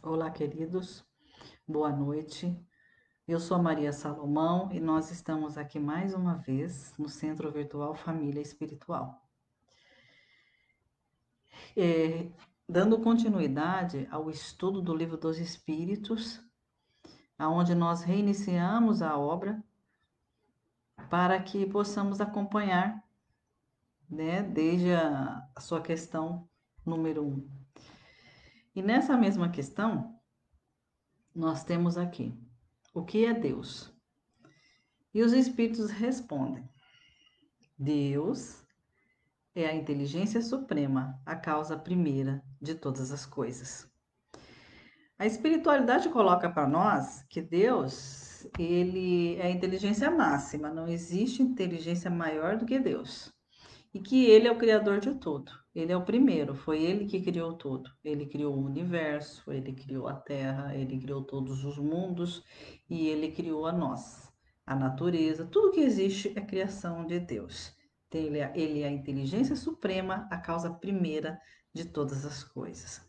Olá, queridos, boa noite. Eu sou a Maria Salomão e nós estamos aqui mais uma vez no Centro Virtual Família Espiritual. É, Dando continuidade ao estudo do Livro dos Espíritos, aonde nós reiniciamos a obra para que possamos acompanhar, né, desde a sua questão número 1. E nessa mesma questão, nós temos aqui: o que é Deus? E os Espíritos respondem: Deus é a inteligência suprema, a causa primeira de todas as coisas. A espiritualidade coloca para nós que Deus, ele é a inteligência máxima, não existe inteligência maior do que Deus. E que ele é o criador de tudo. Ele é o primeiro, foi ele que criou tudo. Ele criou o universo, ele criou a Terra, ele criou todos os mundos e ele criou a nós, a natureza. Tudo que existe é criação de Deus. Ele é a inteligência suprema, a causa primeira de todas as coisas.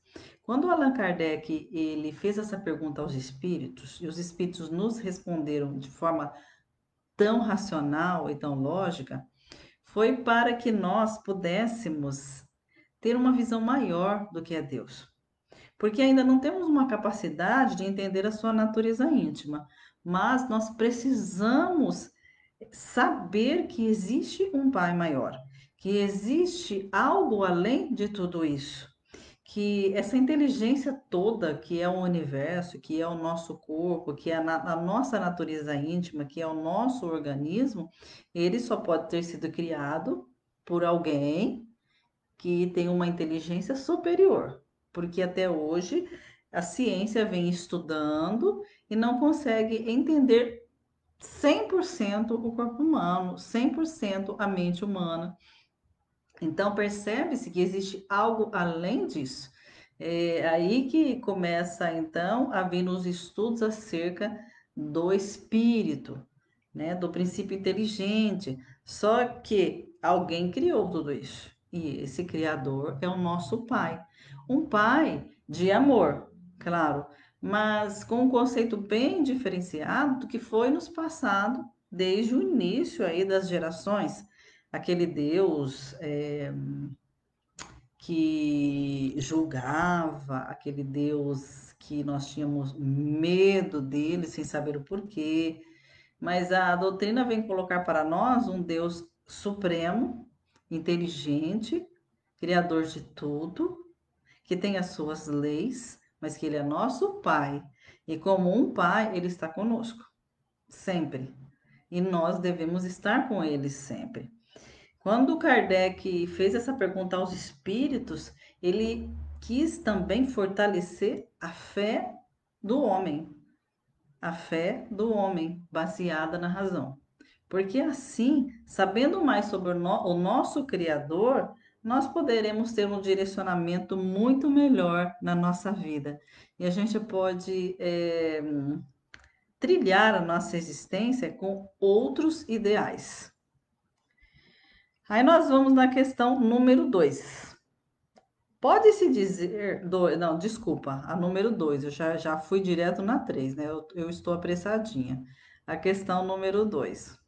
Quando Allan Kardec ele fez essa pergunta aos espíritos, e os espíritos nos responderam de forma tão racional e tão lógica, foi para que nós pudéssemos ter uma visão maior do que é Deus. Porque ainda não temos uma capacidade de entender a sua natureza íntima, mas nós precisamos saber que existe um Pai maior, que existe algo além de tudo isso, que essa inteligência toda, que é o universo, que é o nosso corpo, que é a nossa natureza íntima, que é o nosso organismo, ele só pode ter sido criado por alguém que tem uma inteligência superior, porque até hoje a ciência vem estudando e não consegue entender 100% o corpo humano, 100% a mente humana. Então, percebe-se que existe algo além disso. É aí que começa, então, a vir os estudos acerca do espírito, né, do princípio inteligente. Só que alguém criou tudo isso. E esse criador é o nosso pai. Um pai de amor, claro, mas com um conceito bem diferenciado do que foi nos passado desde o início aí das gerações. Aquele Deus que julgava, aquele Deus que nós tínhamos medo dele sem saber o porquê. Mas a doutrina vem colocar para nós um Deus supremo, inteligente, criador de tudo, que tem as suas leis, mas que ele é nosso Pai. E como um pai, ele está conosco, sempre. E nós devemos estar com ele sempre. Quando Kardec fez essa pergunta aos espíritos, ele quis também fortalecer a fé do homem, a fé do homem baseada na razão. Porque assim, sabendo mais sobre o nosso Criador, nós poderemos ter um direcionamento muito melhor na nossa vida. E a gente pode trilhar a nossa existência com outros ideais. Aí nós vamos na questão número 2. Pode-se dizer. Não, desculpa, a número 2. Eu já fui direto na 3, né? Eu estou apressadinha. A questão número 2.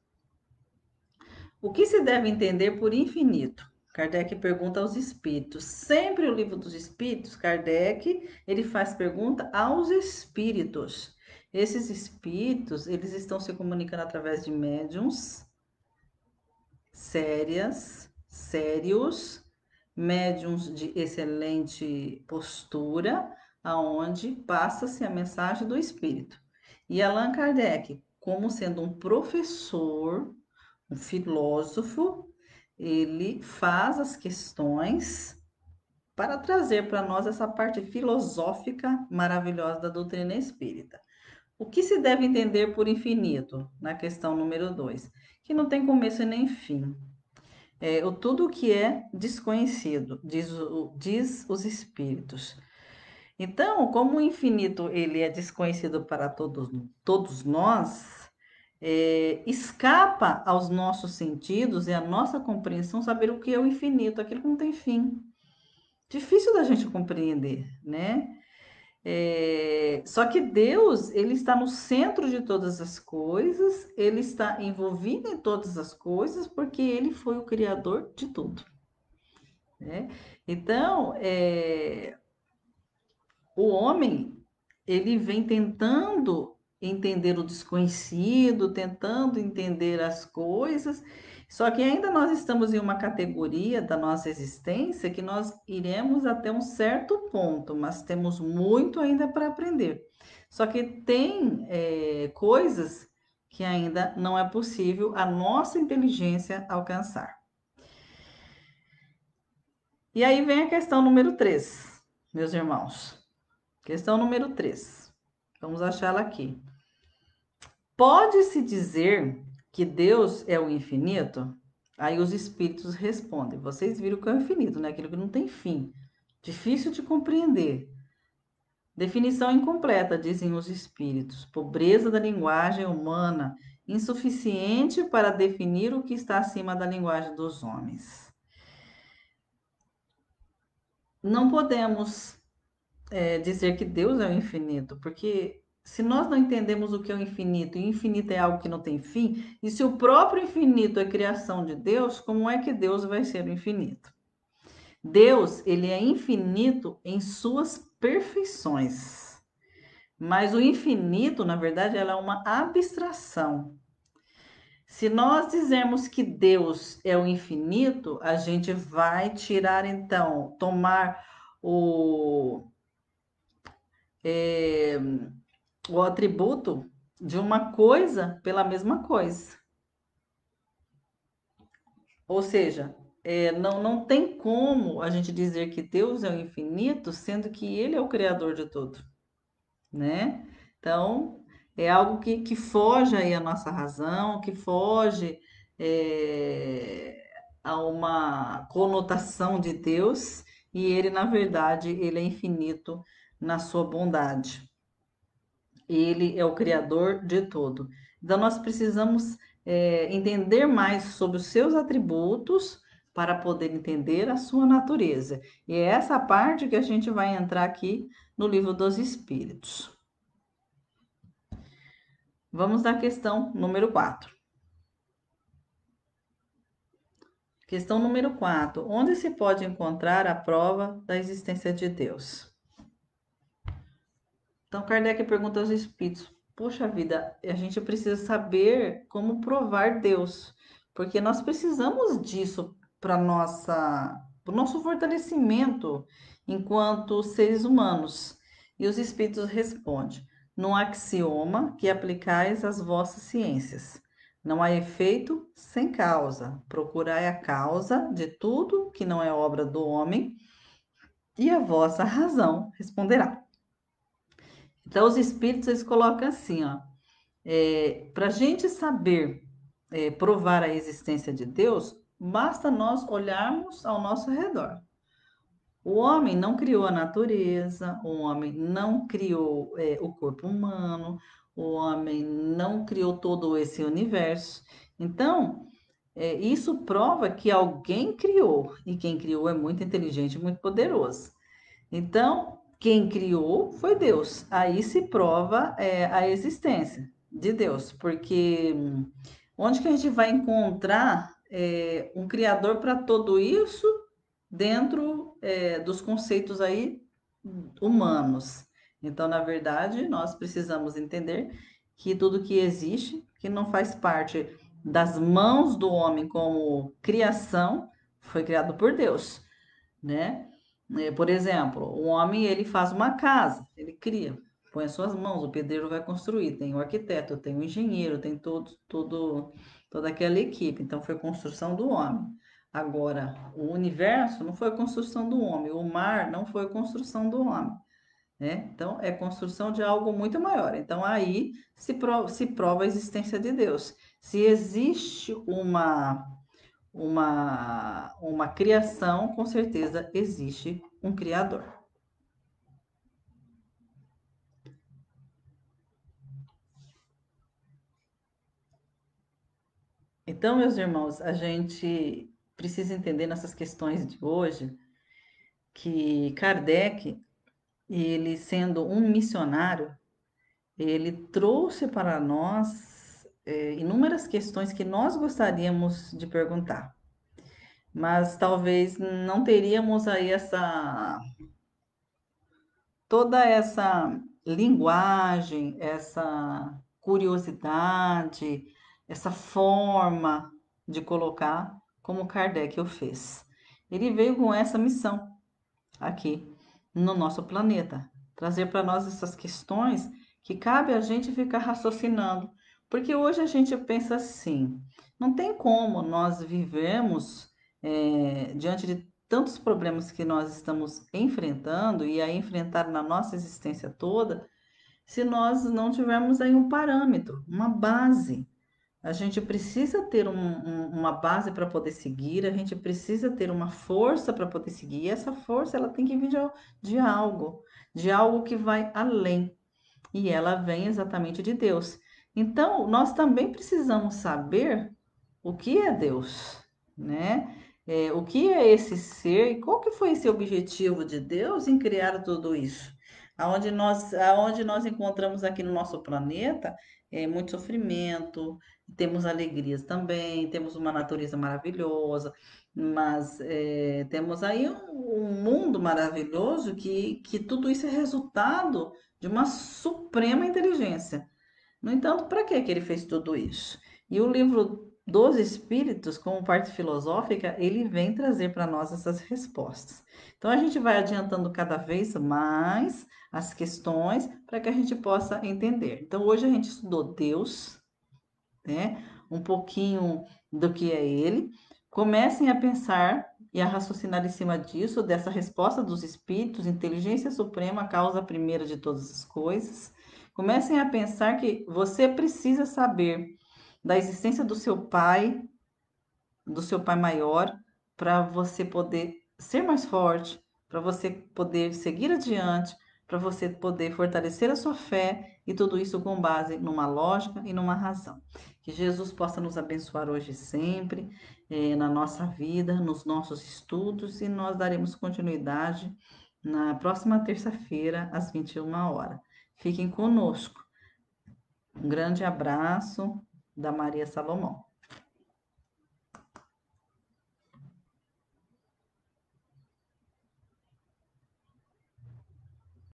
O que se deve entender por infinito? Kardec pergunta aos espíritos. Sempre o livro dos espíritos, Kardec, ele faz pergunta aos espíritos. Esses espíritos, eles estão se comunicando através de médiums sérios, médiums de excelente postura, aonde passa-se a mensagem do espírito. E Allan Kardec, como sendo um professor, um filósofo, ele faz as questões para trazer para nós essa parte filosófica maravilhosa da doutrina espírita. O que se deve entender por infinito? Na questão número 2, que não tem começo e nem fim. O tudo que é desconhecido, diz os espíritos. Então, como o infinito ele é desconhecido para todos nós, escapa aos nossos sentidos e à nossa compreensão saber o que é o infinito, aquilo que não tem fim. Difícil da gente compreender, né? Só que Deus, ele está no centro de todas as coisas, ele está envolvido em todas as coisas, porque ele foi o criador de tudo, né? Então, o homem, ele vem tentando entender o desconhecido, tentando entender as coisas, só que ainda nós estamos em uma categoria da nossa existência que nós iremos até um certo ponto, mas temos muito ainda para aprender. Só que tem coisas que ainda não é possível a nossa inteligência alcançar. E aí vem a questão número 3, meus irmãos. Questão número 3. Vamos achá-la aqui. Pode-se dizer que Deus é o infinito? Aí os espíritos respondem. Vocês viram que é o infinito, né? Aquilo que não tem fim. Difícil de compreender. Definição incompleta, dizem os espíritos. Pobreza da linguagem humana, insuficiente para definir o que está acima da linguagem dos homens. Não podemos dizer que Deus é o infinito, porque se nós não entendemos o que é o infinito, e o infinito é algo que não tem fim, e se o próprio infinito é criação de Deus, como é que Deus vai ser o infinito? Deus, ele é infinito em suas perfeições, mas o infinito, na verdade, ela é uma abstração. Se nós dizermos que Deus é o infinito, a gente vai tirar, então, tomar o, é, o atributo de uma coisa pela mesma coisa. Ou seja, não tem como a gente dizer que Deus é o infinito, sendo que Ele é o criador de tudo, né? Então, é algo que foge aí à nossa razão, que foge a uma conotação de Deus, e Ele, na verdade, Ele é infinito na sua bondade. Ele é o criador de tudo. Então, nós precisamos entender mais sobre os seus atributos para poder entender a sua natureza. E é essa parte que a gente vai entrar aqui no livro dos Espíritos. Vamos à questão número 4. Questão número 4. Onde se pode encontrar a prova da existência de Deus? Então, Kardec pergunta aos espíritos: poxa vida, a gente precisa saber como provar Deus, porque nós precisamos disso para o nosso fortalecimento enquanto seres humanos. E os espíritos respondem: num axioma que aplicais às vossas ciências. Não há efeito sem causa. Procurai a causa de tudo que não é obra do homem, e a vossa razão responderá. Então, os espíritos eles colocam assim, ó, para a gente saber provar a existência de Deus, basta nós olharmos ao nosso redor. O homem não criou a natureza, o homem não criou o corpo humano, o homem não criou todo esse universo. Então, isso prova que alguém criou, e quem criou é muito inteligente, muito poderoso. Então, quem criou foi Deus. Aí se prova a existência de Deus, porque onde que a gente vai encontrar um criador para tudo isso dentro dos conceitos aí humanos? Então, na verdade, nós precisamos entender que tudo que existe, que não faz parte das mãos do homem como criação, foi criado por Deus, né? Por exemplo, o homem ele faz uma casa, ele cria, põe as suas mãos, o pedreiro vai construir, tem o arquiteto, tem o engenheiro, tem toda aquela equipe. Então foi construção do homem. Agora, o universo não foi construção do homem, o mar não foi construção do homem, né? Então é construção de algo muito maior. Então aí se prova a existência de Deus. Se existe uma criação, com certeza existe um criador. Então, meus irmãos, a gente precisa entender nessas questões de hoje que Kardec ele sendo um missionário, ele trouxe para nós inúmeras questões que nós gostaríamos de perguntar, mas talvez não teríamos aí toda essa linguagem, essa curiosidade, essa forma de colocar como Kardec o fez. Ele veio com essa missão aqui no nosso planeta, trazer para nós essas questões que cabe a gente ficar raciocinando, porque hoje a gente pensa assim, não tem como nós vivemos diante de tantos problemas que nós estamos enfrentando e a enfrentar na nossa existência toda, se nós não tivermos aí um parâmetro, uma base. A gente precisa ter uma base para poder seguir, a gente precisa ter uma força para poder seguir. E essa força ela tem que vir de algo que vai além. E ela vem exatamente de Deus. Então, nós também precisamos saber o que é Deus, né? O que é esse ser e qual que foi esse objetivo de Deus em criar tudo isso? Aonde nós encontramos aqui no nosso planeta muito sofrimento, temos alegrias também, temos uma natureza maravilhosa, mas temos aí um mundo maravilhoso que tudo isso é resultado de uma suprema inteligência. No entanto, para que ele fez tudo isso? E o livro dos Espíritos, como parte filosófica, ele vem trazer para nós essas respostas. Então, a gente vai adiantando cada vez mais as questões para que a gente possa entender. Então, hoje a gente estudou Deus, né? Um pouquinho do que é ele. Comecem a pensar e a raciocinar em cima disso, dessa resposta dos espíritos, inteligência suprema, causa primeira de todas as coisas. Comecem a pensar que você precisa saber da existência do seu pai maior, para você poder ser mais forte, para você poder seguir adiante, para você poder fortalecer a sua fé e tudo isso com base numa lógica e numa razão. Que Jesus possa nos abençoar hoje e sempre, na nossa vida, nos nossos estudos, e nós daremos continuidade na próxima terça-feira, às 21 horas. Fiquem conosco. Um grande abraço da Maria Salomão.